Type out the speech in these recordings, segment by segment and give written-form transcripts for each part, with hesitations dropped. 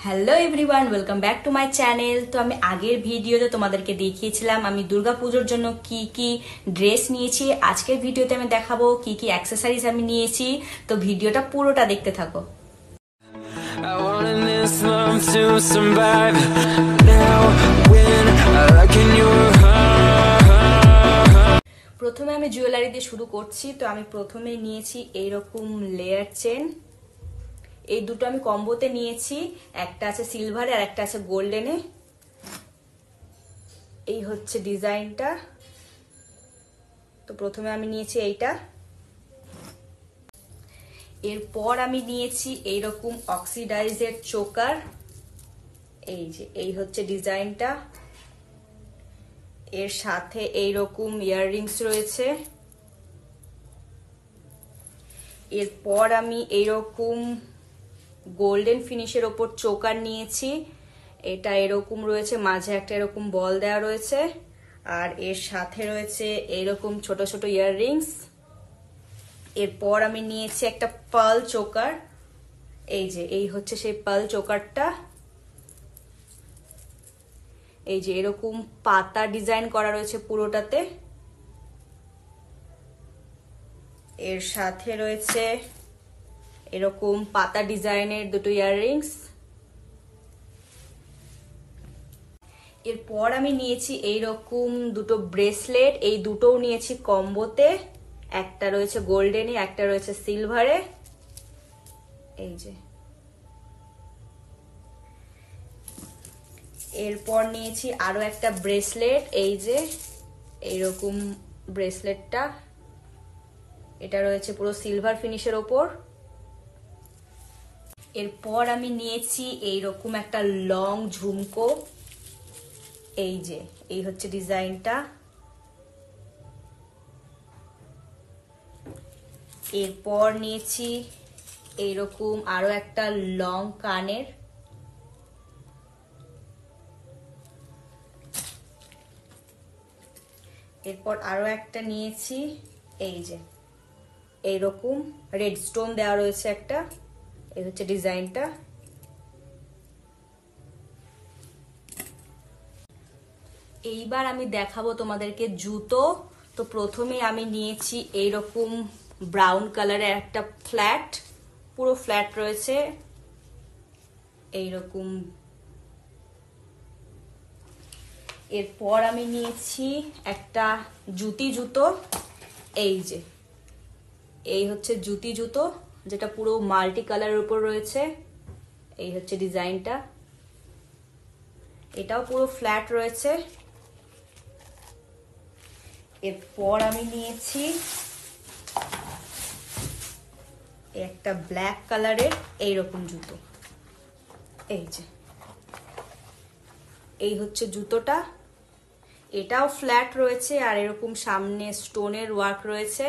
Hello everyone, welcome back to my channel. তো আমি আগের ভিডিওতে তোমাদেরকে দেখিয়েছিলাম আমি দুর্গাপুজোর জন্য কি কি ড্রেস নিয়েছি। আজকের ভিডিওতে আমি দেখাবো কি কি অ্যাক্সেসরিজ আমি নিয়েছি। তো ভিডিওটা পুরোটা দেখতে থাকো। I wanted this love to survive. Now when I look in your heart. প্রথমে আমি জুয়েলারি দিয়ে শুরু করছি। তো আমি প্রথমে নিয়েছি এইরকম লেয়ার চেন। এই দুটো আমি কম্বোতে নিয়েছি, একটা আছে সিলভারে আর একটা আছে গোল্ডেনে। এই হচ্ছে ডিজাইনটা। তো প্রথমে আমি নিয়েছি এইটা। এরপর আমি নিয়েছি এইরকম অক্সিডাইজের চোকার। এই যে এই হচ্ছে ডিজাইনটা। এর সাথে এইরকম ইয়াররিংস রয়েছে। এরপর আমি এইরকম গোল্ডেন ফিনিশের ওপর চোকার নিয়েছি। এটা এরকম রয়েছে, মাঝে একটা এরকম বল দেওয়া রয়েছে, আর এর সাথে রয়েছে এইরকম ছোট ছোট ইয়াররিংস। এরপর আমি নিয়েছি একটা পার্ল চোকার। এই যে এই হচ্ছে সেই পার্ল চোকারটা। এই যে এরকম পাতা ডিজাইন করা রয়েছে পুরোটাতে। এর সাথে রয়েছে এরকম পাতা ডিজাইনের দুটো ইয়াররিংস। এরপর আমি নিয়েছি এইরকম দুটো ব্রেসলেট। এই দুটোও নিয়েছি কম্বোতে, একটা রয়েছে গোল্ডেনে, একটা রয়েছে সিলভারে। এই যে এরপর নিয়েছি আরো একটা ব্রেসলেট। এই যে এইরকম ব্রেসলেটটা, এটা রয়েছে পুরো সিলভার ফিনিশের ওপর। এরপর আমি নিয়েছি এইরকম একটা লং ঝুমকো। এই যে এই হচ্ছে ডিজাইনটা। এরপর নিয়েছি এইরকম আরো একটা লং কানের। এরপর আরো একটা নিয়েছি, এই যে এইরকম রেড স্টোন দেওয়া রয়েছে একটা। এই হচ্ছে ডিজাইনটা। এইবার আমি দেখাবো তোমাদেরকে জুতো। তো প্রথমে আমি নিয়েছি এইরকম ব্রাউন কালারের একটা ফ্ল্যাট, পুরো ফ্ল্যাট রয়েছে এইরকম। এরপর আমি নিয়েছি একটা জুতি জুতো। এই যে এই হচ্ছে জুতি জুতো, যেটা পুরো মাল্টি কালারের উপর রয়েছে। এই হচ্ছে ডিজাইনটা। এটাও পুরো ফ্ল্যাট রয়েছে। এরপর আমি নিয়েছি একটা ব্ল্যাক কালারের এইরকম জুতো। এই যে এই হচ্ছে জুতোটা। এটাও ফ্ল্যাট রয়েছে আর এরকম সামনে স্টোনের ওয়ার্ক রয়েছে।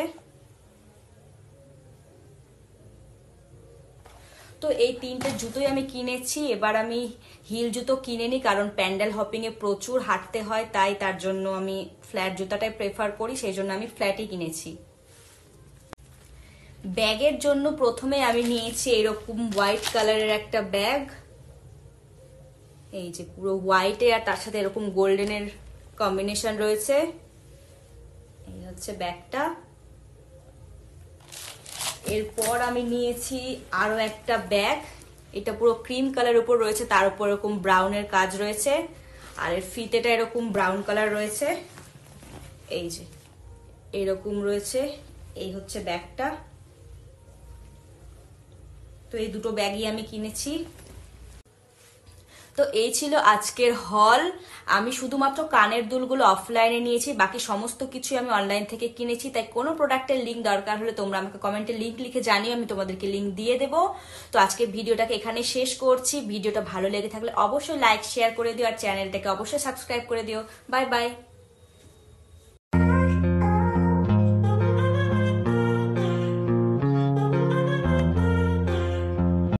তো এই তিনটে জুতোই আমি কিনেছি। এবার আমি হিল জুতো কিনিনি, কারণ প্যান্ডেল হপিং এ প্রচুর হাঁটতে হয়, তাই তার জন্য আমি ফ্ল্যাট জুতাটাই প্রেফার করি, সেই জন্য আমি ফ্ল্যাটই কিনেছি। ব্যাগের জন্য প্রথমে আমি নিয়েছি এরকম হোয়াইট কালারের একটা ব্যাগ। এই যে পুরো হোয়াইটে আর তার সাথে এরকম গোল্ডেনের কম্বিনেশন রয়েছে। এই হচ্ছে ব্যাগটা। এরপর আমি নিয়েছি আরো একটা ব্যাগ। এটা পুরো ক্রিম কালার উপর রয়েছে, তার উপর এরকম ব্রাউনের কাজ রয়েছে, আর এর ফিতেটা এরকম ব্রাউন কালার রয়েছে। এই যে এরকম রয়েছে। এই হচ্ছে ব্যাগটা। তো এই দুটো ব্যাগই আমি কিনেছি। তো এই ছিল আজকের হল। আমি শুধুমাত্র কানের দুলগুলো অফলাইনে নিয়েছি, বাকি সমস্ত কিছু আমি অনলাইন থেকে কিনেছি। তাই কোনো প্রোডাক্টের লিঙ্ক দরকার হলে তোমরা আমাকে কমেন্টে লিঙ্ক লিখে জানিও, আমি তোমাদেরকে লিঙ্ক দিয়ে দেবো। তো আজকে ভিডিওটাকে এখানে শেষ করছি। ভিডিওটা ভালো লেগে থাকলে অবশ্যই লাইক শেয়ার করে দিও, আর চ্যানেলটাকে অবশ্যই সাবস্ক্রাইব করে দিও। Bye bye.